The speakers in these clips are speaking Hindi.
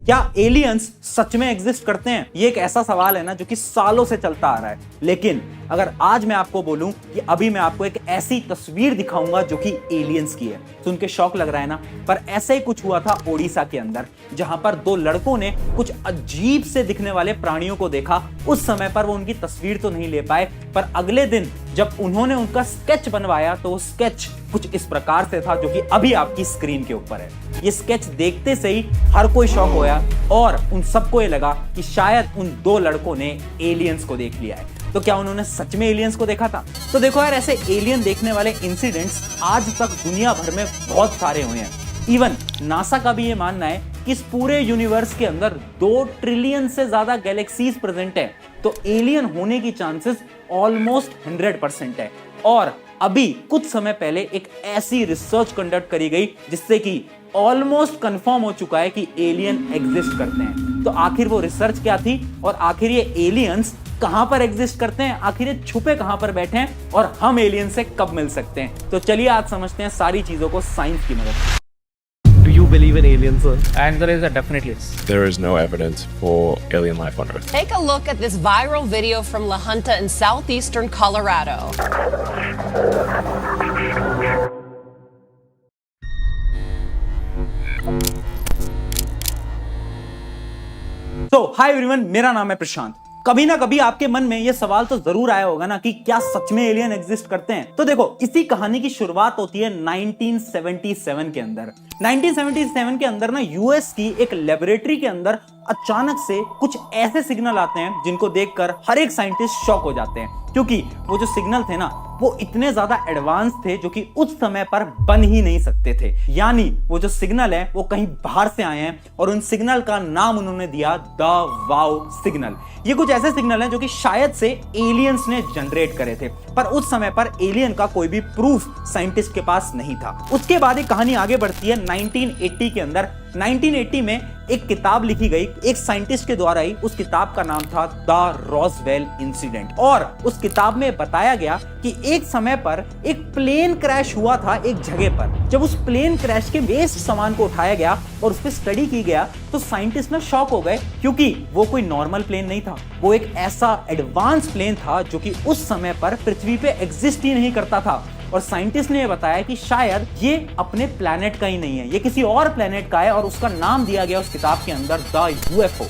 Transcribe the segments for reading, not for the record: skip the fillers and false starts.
क्या एलियंस सच में एग्जिस्ट करते हैं? ये एक ऐसा सवाल है ना जो कि सालों से चलता आ रहा है। लेकिन अगर आज मैं आपको बोलूं कि अभी मैं आपको एक ऐसी तस्वीर दिखाऊंगा जो कि एलियंस की है, सुन के शौक लग रहा है ना? पर ऐसा ही कुछ हुआ था ओडिशा के अंदर, जहां पर दो लड़कों ने कुछ अजीब से दिखने वाले प्राणियों को देखा। उस समय पर वो उनकी तस्वीर तो नहीं ले पाए, पर अगले दिन जब उन्होंने उनका स्केच बनवाया तो वो स्केच कुछ इस प्रकार से था जो कि अभी आपकी स्क्रीन के ऊपर है। ये स्केच देखते से ही हर कोई शॉक होया और उन सबको ये लगा कि शायद उन दो लड़कों ने एलियंस को देख लिया है। तो क्या उन्होंने सच में एलियंस को देखा था? तो देखो यार, ऐसे एलियन देखने वाले इंसिडेंट्स आज तक दुनिया भर में बहुत सारे हुए हैं। इवन नासा का भी ये मानना है कि इस पूरे यूनिवर्स के अंदर 2 ट्रिलियन से ज्यादा गैलेक्सीज प्रेजेंट है, तो एलियन होने की चांसेस ऑलमोस्ट 100% है। और अभी कुछ समय पहले एक ऐसी रिसर्च कंडक्ट करी गई जिससे कि ऑलमोस्ट कंफर्म हो चुका है कि एलियन एग्जिस्ट करते हैं। तो आखिर वो रिसर्च क्या थी और आखिर ये एलियंस कहां पर एग्जिस्ट करते हैं, आखिर ये छुपे कहां पर बैठे हैं और हम एलियन से कब मिल सकते हैं? तो चलिए आज समझते हैं सारी चीजों को साइंस की मदद से। Do you believe in aliens, sir? Answer is definitely yes. There is no evidence for alien life on Earth. Take a look at this viral video from La Junta in southeastern Colorado. तो हाय एवरीवन, मेरा नाम है प्रशांत। कभी ना कभी आपके मन में यह सवाल तो जरूर आया होगा ना कि क्या सच में एलियन एग्जिस्ट करते हैं? तो देखो, इसी कहानी की शुरुआत होती है 1977 के अंदर। 1977 के अंदर ना यूएस की एक लेबोरेटरी के अंदर अचानक से कुछ ऐसे सिग्नल आते हैं जिनको देखकर हर एक साइंटिस्ट शॉक हो जाते हैं, क्योंकि वो जो सिग्नल थे ना वो इतने ज्यादा एडवांस थे जो कि उस समय पर बन ही नहीं सकते थे। यानी वो जो सिग्नल है वो कहीं बाहर से आए हैं और उन सिग्नल का नाम उन्होंने दिया द वाव सिग्नल। ये कुछ ऐसे सिग्नल हैं जो कि शायद से एलियंस ने जनरेट करे थे, पर उस समय पर एलियन का कोई भी प्रूफ साइंटिस्ट के पास नहीं था। उसके बाद एक कहानी आगे बढ़ती है 1980 के अंदर। 1980 में एक किताब लिखी गई एक साइंटिस्ट के द्वारा ही। उस किताब का नाम था द रॉसवेल इंसिडेंट, और उस किताब में बताया गया कि एक समय पर एक प्लेन क्रैश हुआ था एक जगह पर। जब उस प्लेन क्रैश के वेस्ट सामान को उठाया गया और उस पर स्टडी की गया तो साइंटिस्ट ना शॉक हो गए, क्योंकि वो कोई नॉर्मल प्लेन नहीं था, वो एक ऐसा एडवांस प्लेन था जो कि उस समय पर पृथ्वी पे एग्जिस्ट ही नहीं करता था। और साइंटिस्ट ने यह बताया कि शायद ये अपने प्लेनेट का ही नहीं है, ये किसी और प्लेनेट का है, और उसका नाम दिया गया उस किताब के अंदर द यूएफओ।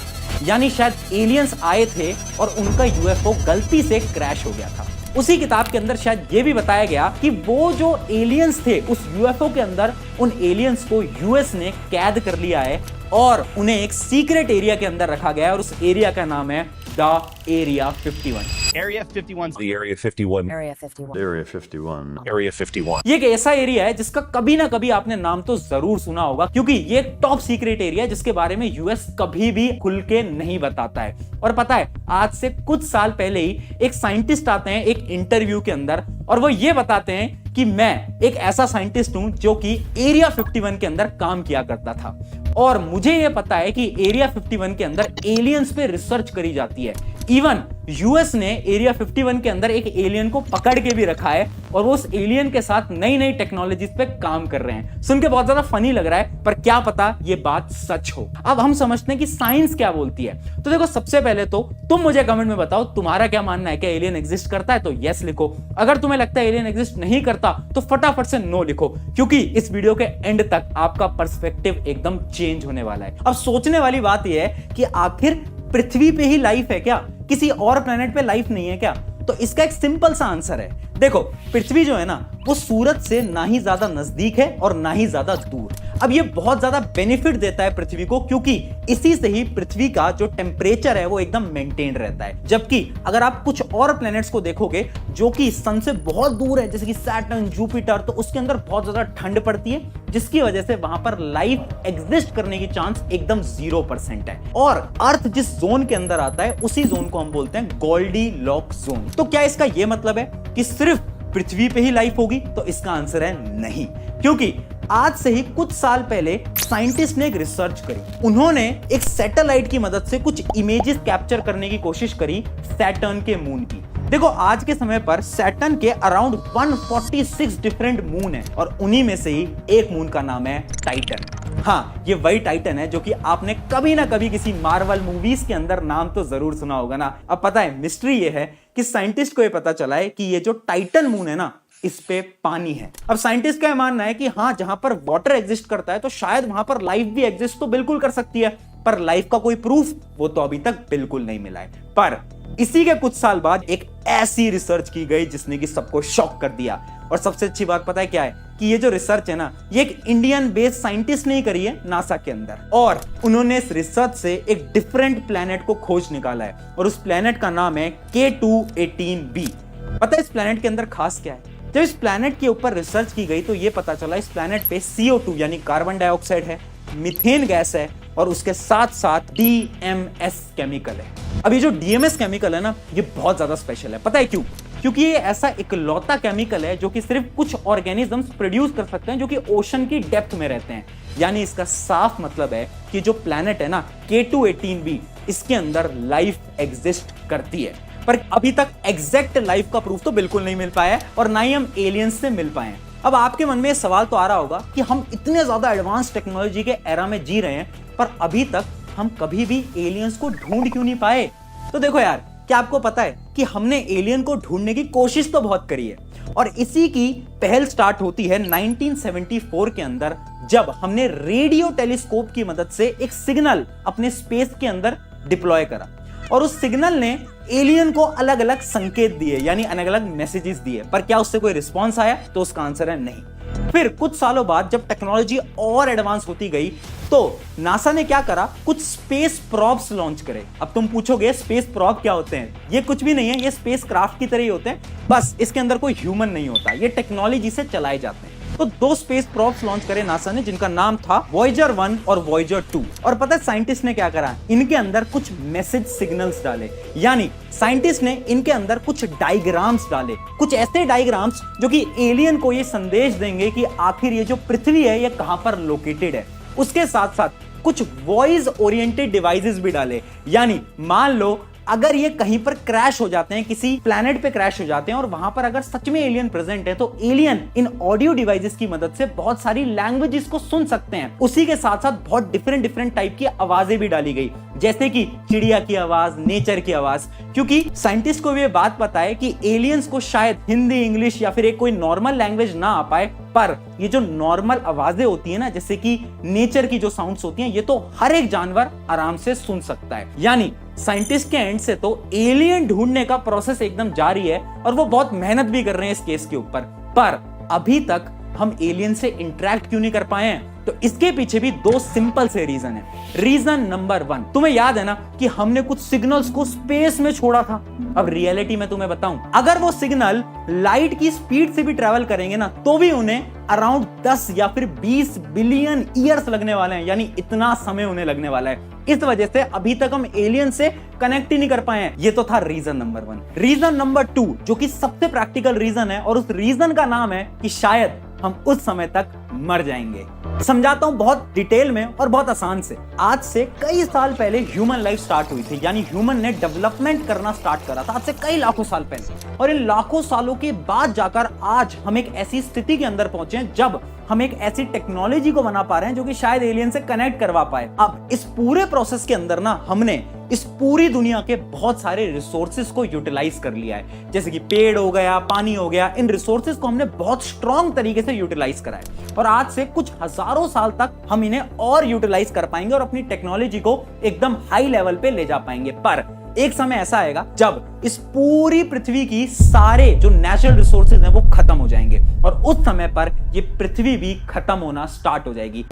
यानी शायद एलियंस आए थे और उनका यूएफओ गलती से क्रैश हो गया था। उसी किताब के अंदर शायद ये भी बताया गया कि वो जो एलियंस थे उस यूएफओ के अंदर, उन एलियंस को यूएस ने कैद कर लिया है और उन्हें एक सीक्रेट एरिया के अंदर रखा गया है, और उस एरिया का नाम है the area 51। Area 51. The Area 51. Area 51. Area 51. Area 51. ये एक ऐसा एरिया है जिसका कभी ना कभी आपने नाम तो जरूर सुना होगा, क्योंकि ये एक टॉप सीक्रेट एरिया है जिसके बारे में यूएस कभी भी खुल के नहीं बताता है। और पता है, आज से कुछ साल पहले ही एक साइंटिस्ट आते हैं एक इंटरव्यू के अंदर और वो ये बताते हैं कि मैं एक ऐसा साइंटिस्ट हूं जो कि एरिया 51 के अंदर काम किया करता था, और मुझे यह पता है कि एरिया 51 के अंदर एलियंस पे रिसर्च करी जाती है। इवन यूएस ने एरिया 51 के अंदर एक एलियन को पकड़ के भी रखा है और वो उस एलियन के साथ नई नई टेक्नोलॉजीज पे काम कर रहे हैं। सुन के बहुत ज्यादा फनी लग रहा है, पर क्या पता ये बात सच हो। अब हम समझते हैं कि साइंस क्या बोलती है। तो देखो, सबसे पहले तो तुम मुझे कमेंट में बताओ तुम्हारा क्या मानना है, क्या एलियन एग्जिस्ट करता है? तो यस लिखो। अगर तुम्हें लगता है एलियन एग्जिस्ट नहीं करता तो फटाफट से नो लिखो, क्योंकि इस वीडियो के एंड तक आपका पर्सपेक्टिव एकदम चेंज होने वाला है। अब सोचने वाली बात यह है कि आखिर पृथ्वी पे ही लाइफ है क्या? किसी और प्लेनेट पे लाइफ नहीं है क्या? तो इसका एक सिंपल सा आंसर है। देखो, पृथ्वी जो है ना वो सूरज से ना ही ज्यादा नजदीक है और ना ही ज्यादा दूर। अब ये बहुत ज्यादा बेनिफिट देता है पृथ्वी को, क्योंकि इसी से ही पृथ्वी का जो टेम्परेचर है वो एकदम मेंटेन रहता है। जबकि अगर आप कुछ और प्लैनेट्स को देखोगे जो कि सन से बहुत दूर है, जैसे कि सैटर्न, जुपिटर, तो उसके अंदर बहुत ज्यादा ठंड पड़ती है, जिसकी वजह से वहां पर लाइफ एग्जिस्ट करने की चांस एकदम 0% है। और अर्थ जिस जोन के अंदर आता है उसी जोन को हम बोलते हैं गोल्डीलॉक्स जोन। तो क्या इसका यह मतलब है कि सिर्फ पृथ्वी पे ही लाइफ होगी? तो इसका आंसर है नहीं, क्योंकि आज से ही कुछ साल पहले साइंटिस्ट ने एक रिसर्च करी। उन्होंने एक सैटेलाइट की मदद से कुछ इमेजेस कैप्चर करने की कोशिश करी सैटर्न के मून की। देखो, आज के समय पर सैटर्न के अराउंड 146 डिफरेंट मून है और उन्हीं में से ही एक मून का नाम है टाइटन। हाँ, ये वही टाइटन है जो कि आपने कभी ना कभी किसी मार्वल मूवीज के अंदर नाम तो जरूर सुना होगा ना। अब पता है मिस्ट्री ये है कि साइंटिस्ट को ये पता चला है कि ये जो टाइटन मून है ना, इस पे पानी है। अब साइंटिस्ट का मानना है कि हाँ, जहां पर वाटर एग्जिस्ट करता है तो शायद वहां पर लाइफ भी एग्जिस्ट तो बिल्कुल कर सकती है, पर लाइफ का कोई प्रूफ वो तो अभी तक बिल्कुल नहीं मिला है। पर इसी के कुछ साल बाद एक ऐसी रिसर्च की गई जिसने कि सबको शॉक कर दिया। और सबसे अच्छी बात पता है क्या है कि ये जो रिसर्च है ना, ये एक इंडियन बेस्ड साइंटिस्ट ने करी है नासा के अंदर, और उन्होंने इस रिसर्च से एक डिफरेंट प्लेनेट को खोज निकाला है और उस प्लेनेट का नाम है K2-18b। पता है इस प्लेनेट के अंदर खास क्या है? जब इस प्लेनेट के ऊपर रिसर्च की गई तो ये पता चला इस प्लेनेट पे CO2 यानी कार्बन डाइऑक्साइड है, मीथेन गैस है और उसके साथ साथ DMS केमिकल है। अब ये जो DMS केमिकल है ना, ये बहुत ज्यादा स्पेशल है। पता है क्यों? क्योंकि ये ऐसा इकलौता केमिकल है जो कि सिर्फ कुछ ऑर्गेनिजम्स प्रोड्यूस कर सकते हैं जो कि ओशन की डेप्थ में रहते हैं। यानी इसका साफ मतलब है कि जो प्लेनेट है ना K2-18b, इसके अंदर लाइफ एग्जिस्ट करती है। पर अभी तक एग्जैक्ट लाइफ का प्रूफ तो बिल्कुल नहीं मिल पाया है और ना ही हम एलियंस से मिल पाए हैं। अब आपके मन में सवाल तो आ रहा होगा कि हम इतने ज्यादा एडवांस टेक्नोलॉजी के एरा में जी रहे हैं, पर अभी तक हम कभी भी एलियंस को ढूंढ क्यों नहीं पाए? तो देखो यार, क्या आपको पता है कि हमने एलियन को ढूंढने की कोशिश तो बहुत करी है, और इसी की पहल स्टार्ट होती है 1974 के अंदर, जब हमने रेडियो टेलीस्कोप की मदद से एक सिग्नल अपने स्पेस के अंदर डिप्लॉय करा और उस सिग्नल ने एलियन को अलग अलग संकेत दिए, यानी अलग अलग मैसेजेस दिए। पर क्या उससे कोई रिस्पॉन्स आया? तो उसका आंसर है नहीं। फिर कुछ सालों बाद जब टेक्नोलॉजी और एडवांस होती गई तो नासा ने क्या करा, कुछ स्पेस प्रॉब्स लॉन्च करे। अब तुम पूछोगे स्पेस प्रॉब क्या होते हैं? ये कुछ भी नहीं है, ये स्पेस क्राफ्ट की तरह ही होते हैं, बस इसके अंदर कोई ह्यूमन नहीं होता, ये टेक्नोलॉजी से चलाए जाते हैं। तो दो स्पेस प्रॉब्स लॉन्च करे नासा ने जिनका नाम था Voyager 1 और Voyager 2। और पता है साइंटिस्ट ने क्या करा? इनके अंदर कुछ मैसेज सिग्नल्स डाले, यानी साइंटिस्ट ने इनके अंदर कुछ डायग्राम्स डाले, कुछ ऐसे डायग्राम्स जो कि एलियन को ये संदेश देंगे कि आखिर ये जो पृथ्वी है ये कहां पर लोकेटेड है। उसके साथ साथ कुछ वॉइस ओरिएंटेड डिवाइसेस भी डाले, यानी मान लो अगर ये कहीं पर क्रैश हो जाते हैं, किसी प्लेनेट पे क्रैश हो जाते हैं और वहां पर अगर सच में एलियन प्रेजेंट है तो एलियन इन ऑडियो डिवाइसेस की मदद से बहुत सारी लैंग्वेजेस को सुन सकते हैं। उसी के साथ साथ बहुत डिफरेंट टाइप की आवाजें भी डाली गई, जैसे कि चिड़िया की आवाज, नेचर की आवाज, क्योंकि साइंटिस्ट को ये बात पता है कि एलियंस को शायद हिंदी, इंग्लिश या फिर एक कोई नॉर्मल लैंग्वेज ना आ पाए, पर ये जो नॉर्मल आवाजें होती है ना, जैसे कि नेचर की जो साउंड्स होती हैं, ये तो हर एक जानवर आराम से सुन सकता है। यानी साइंटिस्ट के एंड से तो एलियन ढूंढने का प्रोसेस एकदम जारी है और वो बहुत मेहनत भी कर रहे हैं इस केस के ऊपर। पर अभी तक हम एलियन से इंटरेक्ट क्यों नहीं कर पाए हैं? तो इसके पीछे भी दो सिंपल से रीजन है। रीजन नंबर 1, तुम्हें याद है ना कि हमने कुछ सिग्नल्स को स्पेस में छोड़ा था। अब रियलिटी में तुम्हें बताऊं, अगर वो सिग्नल लाइट की स्पीड से भी ट्रेवल करेंगे ना, तो भी उन्हें अराउंड 10 या फिर 20 बिलियन ईयर्स लगने वाले हैं, यानी इतना समय उन्हें लगने वाला है। इस वजह से अभी तक हम एलियन से कनेक्ट ही नहीं कर पाए हैं। ये तो था रीजन नंबर 1। रीजन नंबर 2, जो कि सबसे प्रैक्टिकल रीजन है, और उस रीजन का नाम है कि शायद हम उस समय तक मर जाएंगे। समझाता हूं बहुत डिटेल में और बहुत आसान से। आज से कई साल पहले ह्यूमन लाइफ स्टार्ट हुई थी, यानी ह्यूमन ने डेवलपमेंट करना स्टार्ट करा था आज से कई लाखों साल पहले, और इन लाखों सालों के बाद जाकर आज हम एक ऐसी स्थिति के अंदर पहुंचे हैं जब हम एक ऐसी टेक्नोलॉजी को बना पा रहे हैं जो कि शायद एलियन से कनेक्ट करवा पाए। अब इस पूरे प्रोसेस के अंदर ना हमने इस पूरी दुनिया के बहुत सारे रिसोर्सेज को यूटिलाइज कर लिया है, जैसे कि पेड़ हो गया, पानी हो गया। इन रिसोर्सेज को हमने बहुत स्ट्रॉन्ग तरीके से यूटिलाइज करा है और आज से कुछ हजारों साल तक हम इन्हें और यूटिलाइज कर पाएंगे और अपनी टेक्नोलॉजी को एकदम हाई लेवल पे ले जा पाएंगे। पर एक समय ऐसा आएगा जब इस पूरी पृथ्वी की सारे जो नेचुरल रिसोर्सेज हैं वो खत्म हो जाएंगे और उस समय पर ये पृथ्वी भी खत्म होना स्टार्ट हो जाएगी,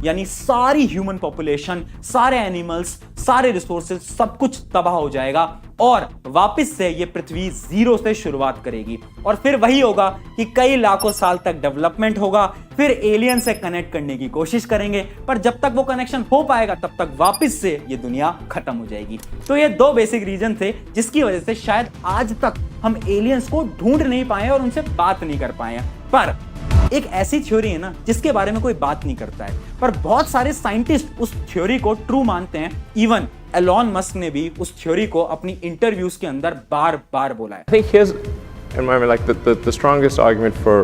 यानी सारी ह्यूमन पॉपुलेशन, सारे एनिमल्स, सारे रिसोर्सेज, सब कुछ तबाह हो जाएगा और वापस से ये पृथ्वी जीरो से शुरुआत करेगी। और फिर वही होगा कि कई लाखों साल तक डेवलपमेंट होगा, फिर एलियन से कनेक्ट करने की कोशिश करेंगे, पर जब तक वो कनेक्शन हो पाएगा तब तक वापस से ये दुनिया खत्म हो जाएगी। तो ये दो बेसिक रीजन थे जिसकी वजह से शायद आज तक हम एलियंस को ढूंढ नहीं पाए और उनसे बात नहीं कर पाए। पर एक ऐसी थ्योरी है ना जिसके बारे में कोई बात नहीं करता है, पर बहुत सारे साइंटिस्ट उस थ्योरी को ट्रू मानते हैं। इवन एलॉन मस्क ने भी उस थ्योरी को अपनी इंटरव्यूज के अंदर बार बार बोला है। I think here's, in my mind, like the strongest argument for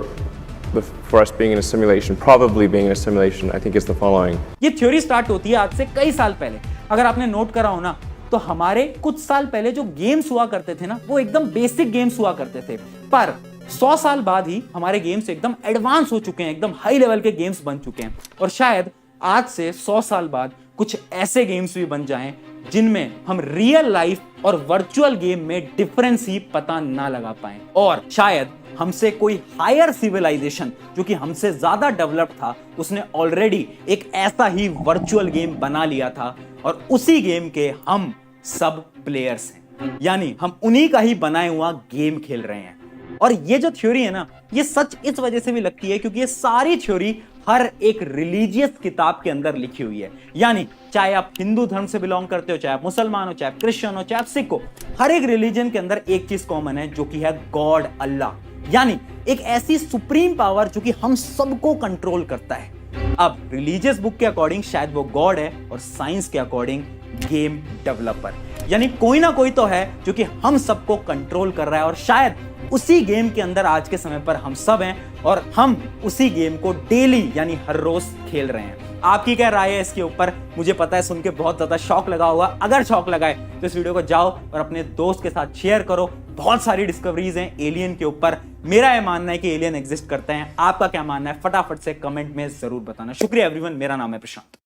for us being in a simulation, probably being in a simulation, I think is the following. ये थ्योरी स्टार्ट होती है आज से कई साल पहले। अगर आपने नोट करा हो ना, तो हमारे कुछ साल पहले जो गेम्स हुआ करते थे ना, वो एकदम बेसिक गेम्स हुआ करते थे, पर 100 साल बाद ही हमारे गेम्स एकदम एडवांस हो चुके हैं, एकदम हाई लेवल के गेम्स बन चुके हैं। और शायद आज से 100 साल बाद कुछ ऐसे गेम्स भी बन जाएं जिनमें हम रियल लाइफ और वर्चुअल गेम में डिफरेंस ही पता ना लगा पाएं, और शायद हमसे कोई हायर सिविलाइजेशन जो कि हमसे ज्यादा डेवलप था, उसने ऑलरेडी एक ऐसा ही वर्चुअल गेम बना लिया था और उसी गेम के हम सब प्लेयर्स हैं, यानी हम उन्हीं का ही बनाया हुआ गेम खेल रहे हैं। और ये जो थ्योरी है ना, ये सच इस वजह से भी लगती है क्योंकि ये सारी थ्योरी हर एक रिलीजियस किताब के अंदर लिखी हुई है। यानी चाहे आप हिंदू धर्म से बिलोंग करते हो, चाहे आप मुसलमान हो, चाहे आप क्रिश्चियन हो, चाहे आप सिख हो, हर एक रिलीजन के अंदर एक चीज कॉमन है जो कि है गॉड, अल्लाह, यानी एक ऐसी सुप्रीम पावर जो कि हम सबको कंट्रोल करता है। अब रिलीजियस बुक के अकॉर्डिंग शायद वो गॉड है और साइंस के अकॉर्डिंग गेम डेवलपर, यानी कोई ना कोई तो है जो कि हम सबको कंट्रोल कर रहा है, और शायद उसी गेम के अंदर आज के समय पर हम सब हैं और हम उसी गेम को डेली यानी हर रोज खेल रहे हैं। आपकी क्या राय है इसके ऊपर? मुझे पता है सुन के बहुत ज्यादा शॉक लगा होगा। अगर शॉक लगा है तो इस वीडियो को जाओ और अपने दोस्त के साथ शेयर करो। बहुत सारी डिस्कवरीज हैं एलियन के ऊपर। मेरा यह मानना है कि एलियन एग्जिस्ट करते हैं। आपका क्या मानना है फटाफट से कमेंट में जरूर बताना। शुक्रिया एवरीवन, मेरा नाम है प्रशांत।